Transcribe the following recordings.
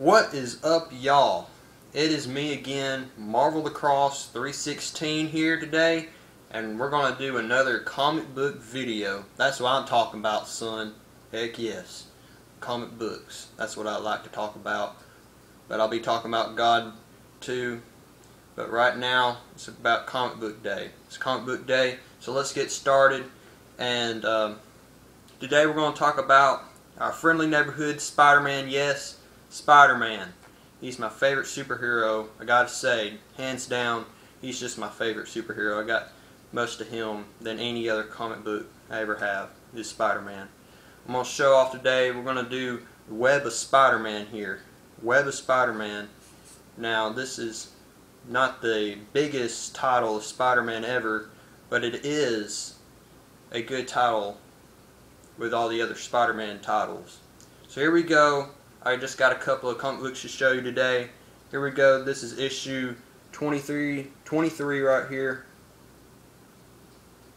What is up, y'all? It is me again, Marvel the Cross 316 here today, and we're going to do another comic book video. That's what I'm talking about, son. Heck yes. Comic books. That's what I like to talk about. But I'll be talking about God too. But right now, it's about comic book day. It's comic book day, so let's get started. And today we're going to talk about our friendly neighborhood Spider-Man. Yes, Spider-Man. He's my favorite superhero. I gotta say, hands down, he's just my favorite superhero. I got most of him than any other comic book I ever have, is Spider-Man. I'm going to show off today. We're going to do Web of Spider-Man here. Web of Spider-Man. Now, this is not the biggest title of Spider-Man ever, but it is a good title with all the other Spider-Man titles. So here we go. I just got a couple of comic books to show you today. Here we go. This is issue 23 right here.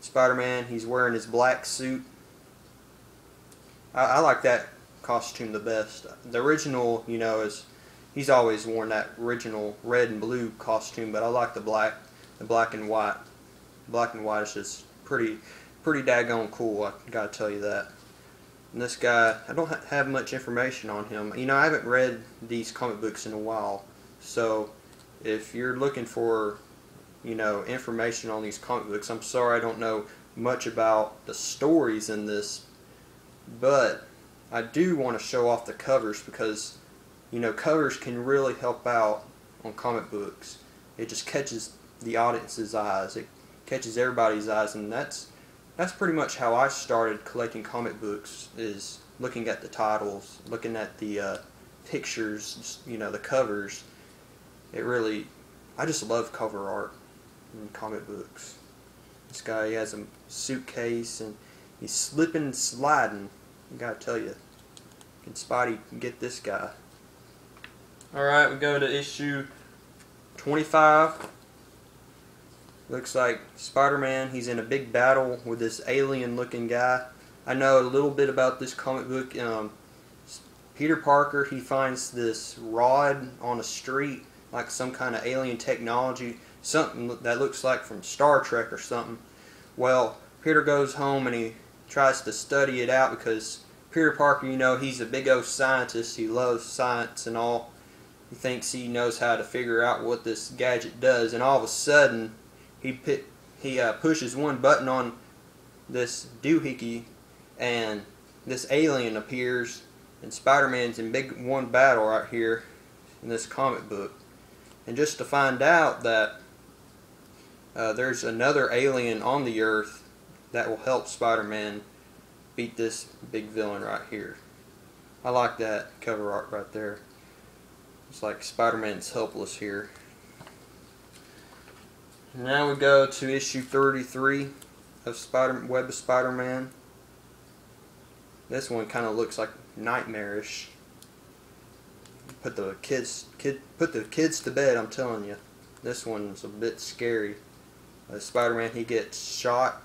Spider-Man, he's wearing his black suit. I like that costume the best. The original, you know, is he's always worn that original red and blue costume, but I like the black and white. Black and white is just pretty daggone cool, I gotta tell you that. And this guy, I don't have much information on him. You know, I haven't read these comic books in a while, so if you're looking for, you know, information on these comic books, I'm sorry I don't know much about the stories in this, but I do want to show off the covers because, you know, covers can really help out on comic books. It just catches the audience's eyes. It catches everybody's eyes, and that's pretty much how I started collecting comic books, is looking at the titles, looking at the pictures, you know, the covers. I just love cover art in comic books. This guy, he has a suitcase and he's slipping and sliding. I gotta tell you, can Spidey get this guy? Alright, we go to issue 25. Looks like Spider-Man, he's in a big battle with this alien looking guy. I know a little bit about this comic book. Peter Parker, he finds this rod on a street, like some kind of alien technology, something that looks like from Star Trek or something. Well, Peter goes home and he tries to study it out because Peter Parker, you know, he's a big old scientist. He loves science and all. He thinks he knows how to figure out what this gadget does, and all of a sudden he pushes one button on this doohickey and this alien appears, and Spider-Man's in big one battle right here in this comic book. And just to find out that there's another alien on the Earth that will help Spider-Man beat this big villain right here. I like that cover art right there. It's like Spider-Man's helpless here. Now we go to issue 33 of Web of Spider-Man. This one kind of looks like nightmarish. Put the kids to bed, I'm telling you. This one's a bit scary. Spider-Man, he gets shot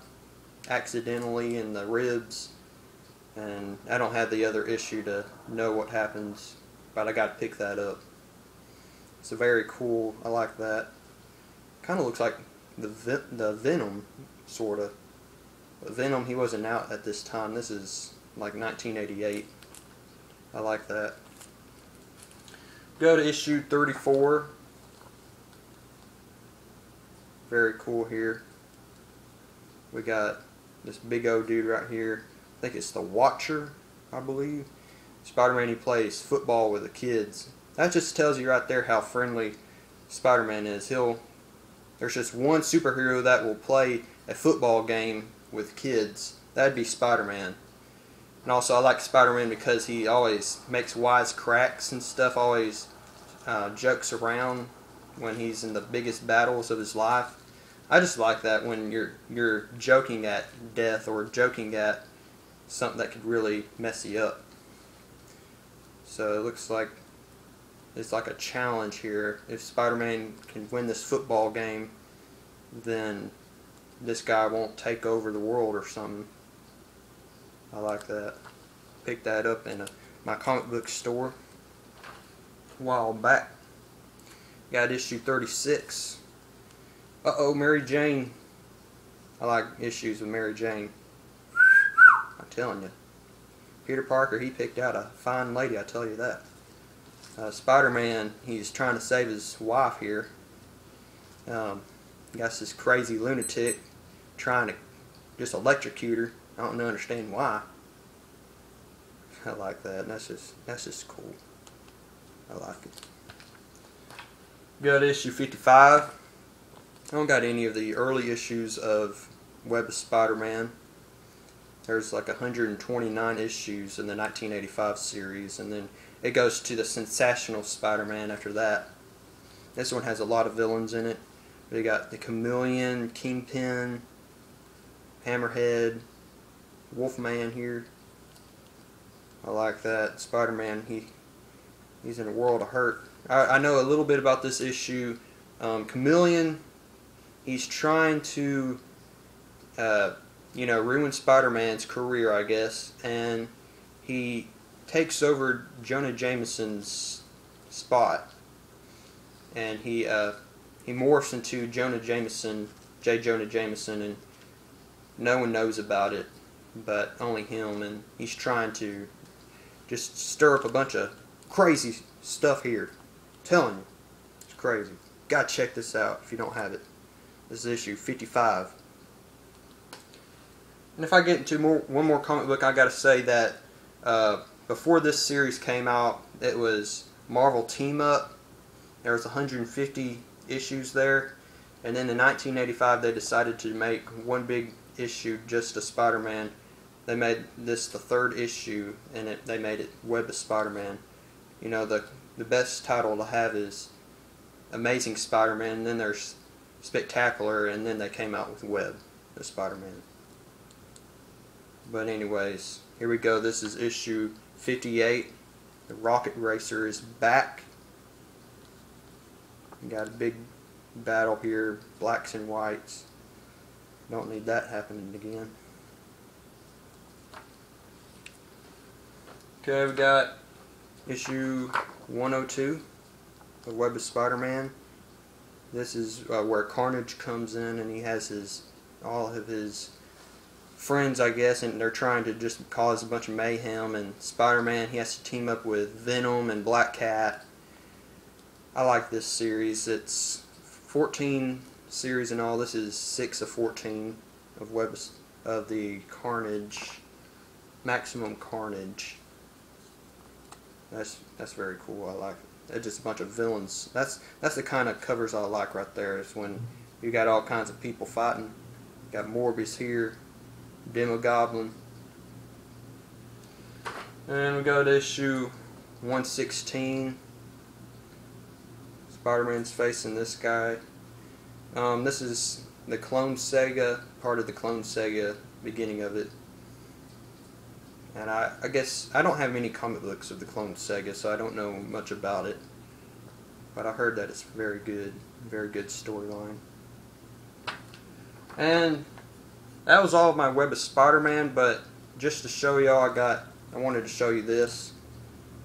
accidentally in the ribs, and I don't have the other issue to know what happens, but I gotta pick that up. It's very cool. I like that. Kind of looks like the Venom, sort of. But Venom, he wasn't out at this time. This is like 1988. I like that. Go to issue 34. Very cool here. We got this big old dude right here. I think it's the Watcher, I believe. Spider-Man, he plays football with the kids. That just tells you right there how friendly Spider-Man is. There's just one superhero that will play a football game with kids. That'd be Spider-Man. And also, I like Spider-Man because he always makes wise cracks and stuff. Always jokes around when he's in the biggest battles of his life. I just like that when you're joking at death or joking at something that could really mess you up. So it looks like it's like a challenge here. If Spider-Man can win this football game, then this guy won't take over the world or something. I like that. Picked that up in my comic book store. a while back. Got issue 36. Uh-oh, Mary Jane. I like issues with Mary Jane. I'm telling you. Peter Parker, he picked out a fine lady, I tell you that. Spider-Man, he's trying to save his wife here. Got this crazy lunatic trying to just electrocute her. I don't understand why. I like that. That's just cool. I like it. Got issue 55. I don't got any of the early issues of Web of Spider-Man. There's like 129 issues in the 1985 series, and then it goes to the Sensational Spider-Man after that. This one has a lot of villains in it. We got the Chameleon, Kingpin, Hammerhead, Wolfman here. I like that. Spider-Man, he's in a world of hurt. I know a little bit about this issue. Chameleon, he's trying to ruin Spider-Man's career, I guess, and he takes over Jonah Jameson's spot, and he morphs into J. Jonah Jameson, and no one knows about it but only him, and he's trying to just stir up a bunch of crazy stuff here. I'm telling you, it's crazy. Gotta check this out if you don't have it. This is issue 55. And if I get into one more comic book, I gotta say that before this series came out, it was Marvel Team Up. There was 150 issues there, and then in 1985 they decided to make one big issue just of Spider-Man. They made this the third issue, and they made it Web of Spider-Man. You know, the best title to have is Amazing Spider-Man, and then there's Spectacular, and then they came out with Web of Spider-Man. But anyways, here we go. This is issue 58. The Rocket Racer is back. We got a big battle here, blacks and whites. Don't need that happening again. Okay, we got issue 102, The Web of Spider-Man. This is where Carnage comes in, and he has all of his friends, I guess, and they're trying to just cause a bunch of mayhem, and Spider-Man, he has to team up with Venom and Black Cat. I like this series. It's 14 series in all. This is 6 of 14 of Webs of the Carnage, Maximum Carnage. That's very cool. I like it. It's just a bunch of villains. That's the kind of covers I like right there. It's when you got all kinds of people fighting. Got Morbius here, Demogoblin. And we go to issue 116. Spider-Man's facing this guy. This is the Clone Saga, part of the Clone Saga, beginning of it. And I guess I don't have many comic books of the Clone Saga, so I don't know much about it. But I heard that it's very good storyline. And that was all of my Web of Spider-Man, but just to show y'all, I wanted to show you this.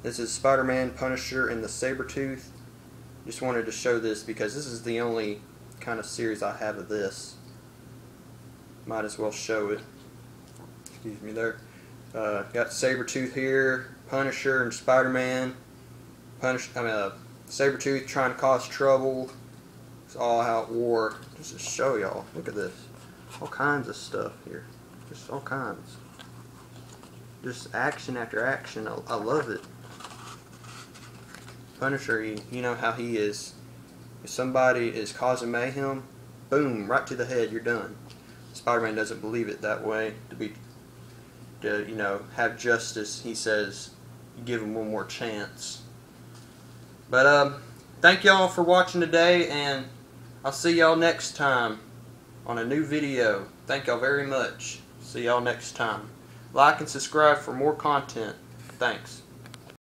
This is Spider-Man, Punisher, and the Sabretooth. Just wanted to show this because this is the only kind of series I have of this. Might as well show it. Excuse me there. Got Sabretooth here, Punisher, and Spider-Man. Sabretooth trying to cause trouble. It's all out war. Just to show y'all. Look at this. All kinds of stuff here. Just all kinds. Just action after action. I love it. Punisher, you know how he is. If somebody is causing mayhem, boom, right to the head, you're done. Spider-Man doesn't believe it that way. To have justice, he says, you give him one more chance. But thank y'all for watching today, and I'll see y'all next time on a new video. Thank y'all very much. See y'all next time. Like and subscribe for more content. Thanks.